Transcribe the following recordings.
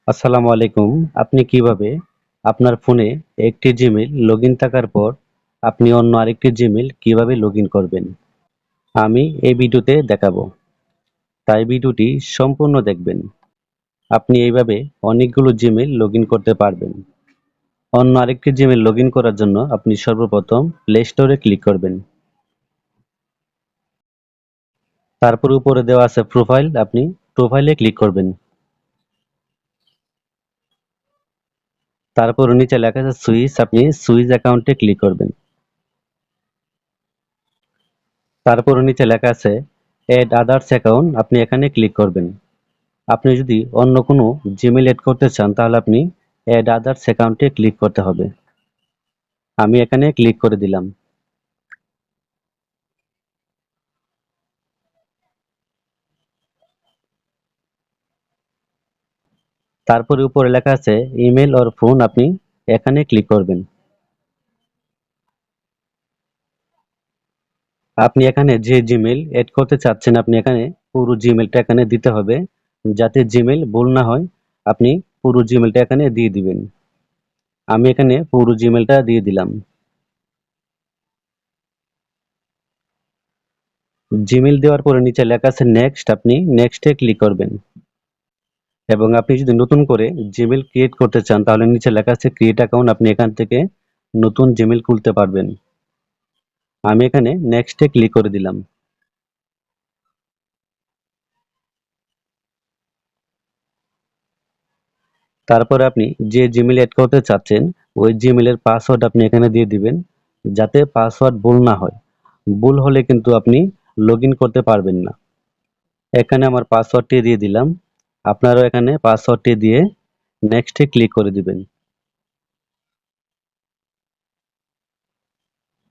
আসসালামু আলাইকুম। আপনি কিভাবে আপনার ফোনে একটি জিমেইল লগইন থাকার পর আপনি অন্য আরেকটি জিমেইল কিভাবে লগইন করবেন? আমি এই ভিডিওতে দেখাবো। তাই ভিডিওটি সম্পূর্ণ দেখবেন। আপনি এইভাবে অনেকগুলো জিমেইল লগইন করতে পারবেন। অন্য আরেকটি জিমেইল লগইন করার জন্য আপনি সর্বপ্রথম প্লে স্টোরে ক্লিক করবেন। তারপর উপরে দেওয়া আছে প্রোফাইল, আপনি প্রোফাইলে ক্লিক করবেন। তারপর নিচে লেখা আছে সুইচ, আপনি সুইচ অ্যাকাউন্টে ক্লিক করবেন। তারপর নিচে লেখা আছে এড আদার্স অ্যাকাউন্ট, আপনি এখানে ক্লিক করবেন। আপনি যদি অন্য কোনো জিমেইল এড করতে চান তাহলে আপনি এড আদার্স অ্যাকাউন্টে ক্লিক করতে হবে। আমি এখানে ক্লিক করে দিলাম। তারপরে উপরে লেখা আছে ইমেল অর ফোন, আপনি এখানে ক্লিক করবেন। আপনি এখানে যে জিমেইল এড করতে চাচ্ছেন আপনি এখানে পুরো জিমেইলটা এখানে দিতে হবে। যাতে জিমেইল ভুল না হয়, আপনি পুরো জিমেইলটা এখানে দিয়ে দিবেন। আমি এখানে পুরো জিমেইলটা দিয়ে দিলাম। জিমেইল দেওয়ার পরে নিচে লেখা আছে নেক্সট, আপনি নেক্সটে ক্লিক করবেন। এবং আপনি যদি নতুন করে জিমেইল ক্রিয়েট করতে চান তাহলে নিচে লেখা আছে ক্রিয়েট অ্যাকাউন্ট, আপনি এখান থেকে নতুন জিমেইল খুলতে পারবেন। আমি এখানে নেক্সটে ক্লিক করে দিলাম। তারপরে আপনি যে জিমেইল এড করতে চাচ্ছেন ওই জিমেইলের পাসওয়ার্ড আপনি এখানে দিয়ে দিবেন, যাতে পাসওয়ার্ড ভুল না হয়। ভুল হলে কিন্তু আপনি লগ ইন করতে পারবেন না। এখানে আমার পাসওয়ার্ডটি দিয়ে দিলাম। আপনারাও এখানে পাসওয়ার্ডটি দিয়ে নেক্সটে ক্লিক করে দিবেন।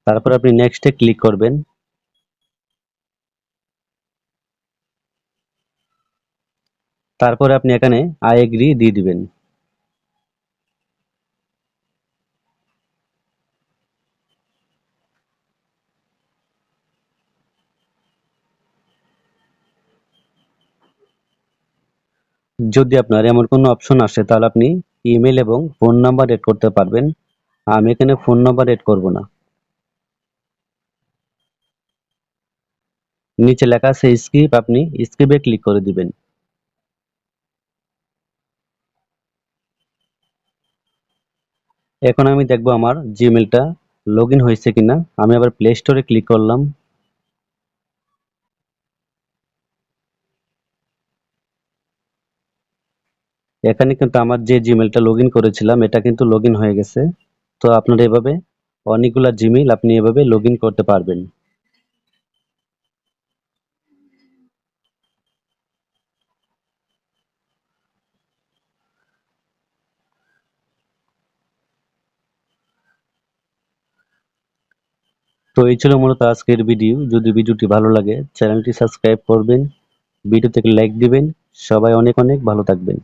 তারপর আপনি নেক্সটে ক্লিক করবেন। তারপরে আপনি এখানে আই এগ্রি দিয়ে দিবেন। যদি আপনার এমন কোনো অপশন আসে তাহলে আপনি ইমেল এবং ফোন নাম্বার এড করতে পারবেন। আমি এখানে ফোন নাম্বার এড করব না। নিচে লেখা আছে স্কিপ, আপনি স্কিপে ক্লিক করে দিবেন। এখন আমি দেখবো আমার জিমেলটা লগ ইন হয়েছে কিনা। আমি আবার প্লে স্টোরে ক্লিক করলাম। এখানে কিন্তু আমার যে জিমেলটা লগ ইন করেছিলাম এটা কিন্তু লগ ইন হয়ে গেছে। তো আপনার এভাবে অনেকগুলা জিমেইল আপনি এভাবে লগ ইন করতে পারবেন। তো এই ছিল মূলত আজকের ভিডিও। যদি ভিডিওটি ভালো লাগে চ্যানেলটি সাবস্ক্রাইব করবেন, ভিডিও থেকে লাইক দিবেন। সবাই অনেক অনেক ভালো থাকবেন।